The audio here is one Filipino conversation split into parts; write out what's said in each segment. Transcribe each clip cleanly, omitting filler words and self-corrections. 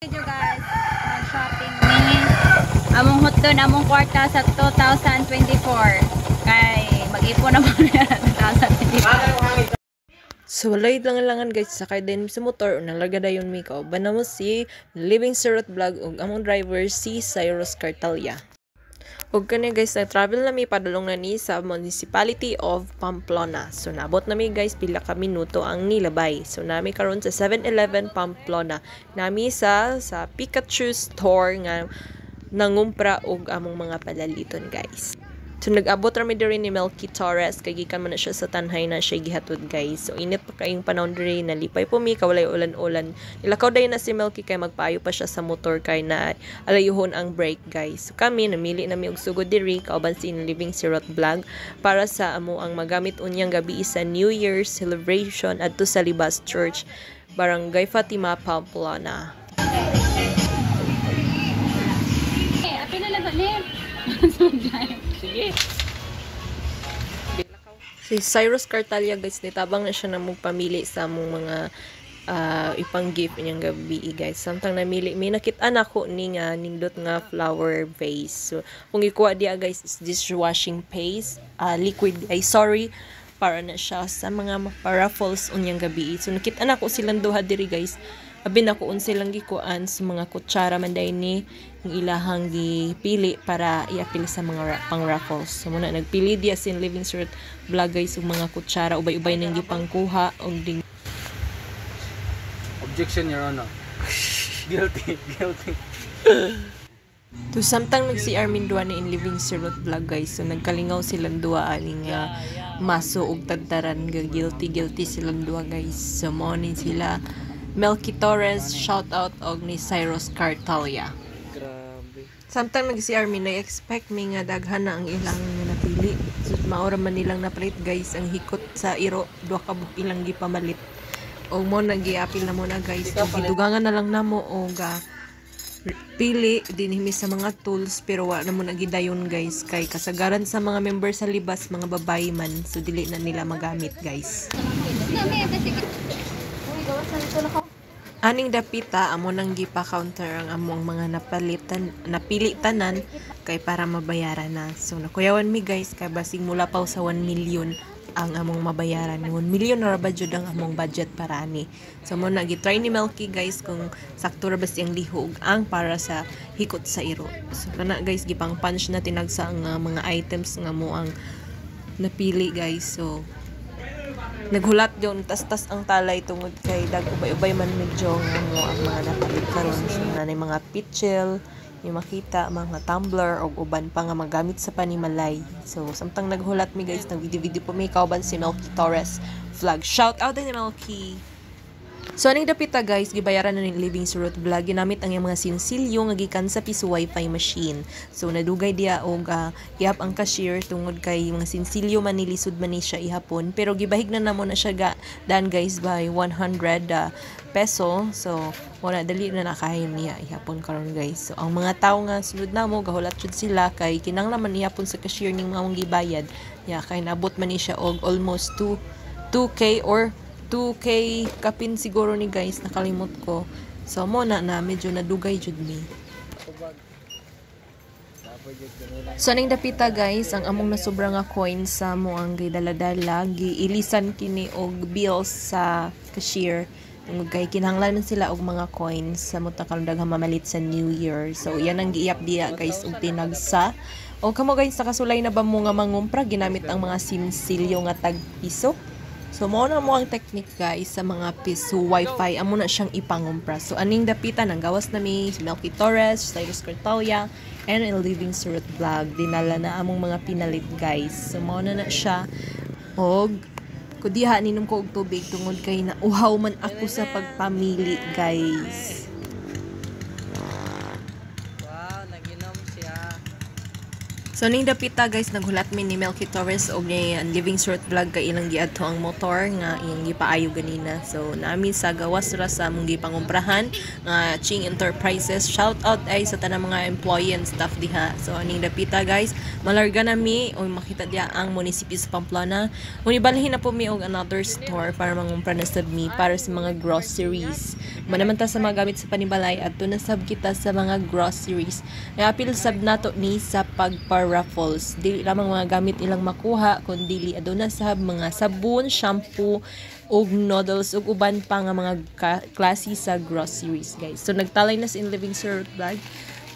Video guys, mag-shopping ni among hutton among kwarta sa 2024 kay mag-ipon na mo na 2024. So, walay lang guys, sakay din sa motor, nalaga na yun mi kauban na mo si Living Sirot Vlog ug among driver si Cyrus Cartalia. Ug kani guys, na-travel na mi padulong na ni sa Municipality of Pamplona. So, nabot na mi guys, pila ka minuto ang nilabay. So, nami karon sa 7-Eleven Pamplona. Nami sa Pikachu store nga nangumpra og among mga palaliton guys. So, nag-abot rami diri ni Melky Torres, kay gikan man na siya sa tanhay na siya gihatod guys. So, init pa kayong panahon diri, nalipay po mi, kawalay ulan-ulan. Nilakaw dayon na si Melky kay magpaayo pa siya sa motor kay na alayuhon ang brake guys. So, kami, namili nami og sugod diri, kauban si Living Sirot Vlog, para sa amo ang magamit unyang gabi sa New Year's celebration adto sa Libas Church, Barangay Fatima, Pamplona. Apil na lang ni. Sige. Si Cyrus Cartalia guys, nitabang na siya na magpamili sa among mga ipang gift niyang gabi guys. Samtang namili, may nakita na ko ni nga nindot nga flower vase. So, kung ikuha diya guys is dishwashing paste, liquid, para na siya sa mga paraffles unyang gabi. So, nakita na ko silang duha diri guys. Abi na kuon silang gikuan sa mga kutsara man day ni ang ilahang gipili para iapil sa mga pang raffles. So muna nagpili dia sin Living Sirot Vlog guys og mga kutsara ubay-ubay nang gipangkuha og ding. Objection, Your Honor. Guilty. To samtang nagsi Armin duwa ni in Living Sirot Vlog guys. So nagkalingaw silang duwa aning maso og tadtaran ga guilty silang duwa guys. So mo ni sila Melky Torres, shout out og ni Cyrus Cartalia. Grabe. Samtang nag si Armin, na-expect mi nga daghan na ang ilang nga napili. So, maura man nilang napalit guys, ang hikot sa iro, duha ka ilang gipamalit. O mo nag-i-apil na muna guys. So, gidugangan na lang namo og pili dinhimi sa mga tools, pero wa na mo nagidayon guys. Kay kasagaran sa mga member sa libas, mga babae man. So, dili na nila magamit guys. Aning dapita amo nang gipa-counter ang among mga napili tanan kay para mabayaran na. So nakuyawan mi guys kay basig mula pa sa 1 million ang among mabayaran. 1 million na ba jud ang among budget para ani. So mo na gi-try ni Melky guys kung sakto ra ba siyang lihog ang para sa hikot sa iro. So kana guys gipang punch na tinagsa ang mga items nga mo ang napili guys. So naghulat yon tas ang talay tungod kay dag ubay-ubay man medyo mo ang mga napalit karon. So nanay mga pitchel, yung makita mga tumbler og uban pa nga magamit sa panimalay. So samtang naghulat mi guys, nag video po may kauban si Melky Torres Vlog. Shout out din ni Melky. So aning dapita guys, gibayaran na ni Living Sirot Vlog, ginamit ang mga sinsilyo nga gikan sa piso wifi machine. So nadugay dia og ihap ang cashier tungod kay mga sinsilyo man nilisod man ni siya ihapon, pero gibahig na namo na siya dan guys by 100 peso. So wala dali na nakahayon niya ihapon karon guys. So ang mga tawo nga sunod namo gahulat jud sila kay kinahanglan ihapon sa cashier ning mga gibayad. Kay nabot man ni siya og almost 2k or 2k kapin siguro ni guys, nakalimot ko. So mo na medyo nadugay jud mi. So aning dapita guys, ang among nasobra nga coins sa mo ang gidala-dala, giilisan kini og bills sa cashier. Kay kinahanglan sila og mga coins sa mutakal daghang mamalit sa New Year. So yan ang giiyap diya guys og tinagsa. O kamo guys, nakasulay na ba mo nga mangumpra ginamit ang mga sinsilyo nga tag piso? So, mo na mo ang technique guys sa mga piso wifi. Amo na siyang ipangumpra. So, aning dapita nang gawas na mi si Melky Torres, Cyrus Cartalia, and Living Sirot Vlog. Dinala na among mga pinalit guys. So, mo na siya. Og, kudiha ninom ko og tubig tungod kay na uhaw man ako sa pagpamili guys. Wow, naginom siya. So ning dapita guys, naghulat mi ni Melky Torres og ni Living Short Vlog kay ilang giadto ang motor nga iyang gipaayo ganina. So namin sa gawas ra sa among gipangumprahan nga Ching Enterprises. Shout out ay sa tanang mga employee and staff diha. So ning dapita guys, malarga na mi o makita dia ang munisipyo sa Pamplona. Unibalhin na po mi og another store para mangumpra na sab mi para sa mga groceries. Manaman ta sa mga gamit sa panibalay at na sab kita sa mga groceries. Apil sab nato ni sa raffles. Dili lamang mga gamit ilang makuha kundi aduna sab mga sabon, shampoo ug noodles ug uban pa nga mga klase sa groceries guys. So nagtalay na sa Living Short Vlog.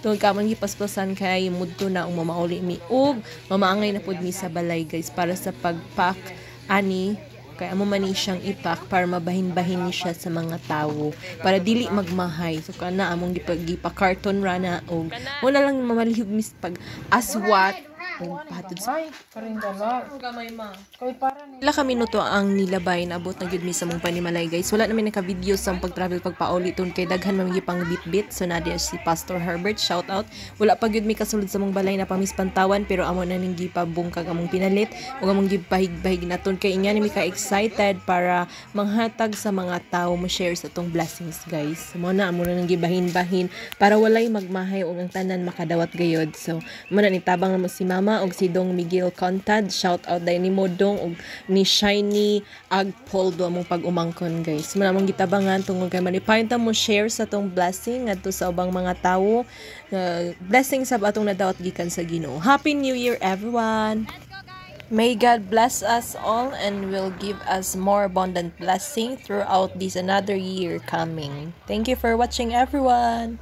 Tungod ka man gipaspasan kay mudto na og mamauli mi ug mamaangay na pud mi sa balay guys para sa pagpack ani kaya amo man ni siyang ipack para mabahin-bahin ni siya sa mga tawo para dili magmahay. So kana among gipa-carton ra na og una lang mamalihog mis pag aswat og pahatod sa Karindala. gamay ma. Kay para ni. Ila ka minuto ang nilabay na abot na gyud mi sa mong panimalay guys. Wala namin naka-video sa pag-travel pagpauli ton kay daghan man pang bit-bit. So nadia si Pastor Herbert, shout out. Wala pa gyud mi kasulod sa mong balay na pamispantawan pero amo na ning gipabungkag among pinalit ug among gipahig-bahig naton kay inya ni mi ka excited para manghatag sa mga tawo mo share sa tong blessings guys. Mo na amo na nang gibahin-bahin para walay magmahay ug ang tanan makadawat gayod. So mo na nitabang na mo si Mama og si Dong Miguel Contad, shout out dai ni Modong og ni Shiny Agpoldo among pag-umangkon guys. Manamang gitabangan tungod kay manipayon ta mo share sa tong blessing adto sa ubang mga tawo. Blessing sa atong nadawat gikan sa Ginoo. Happy New Year everyone. May God bless us all and will give us more abundant blessing throughout this another year coming. Thank you for watching everyone.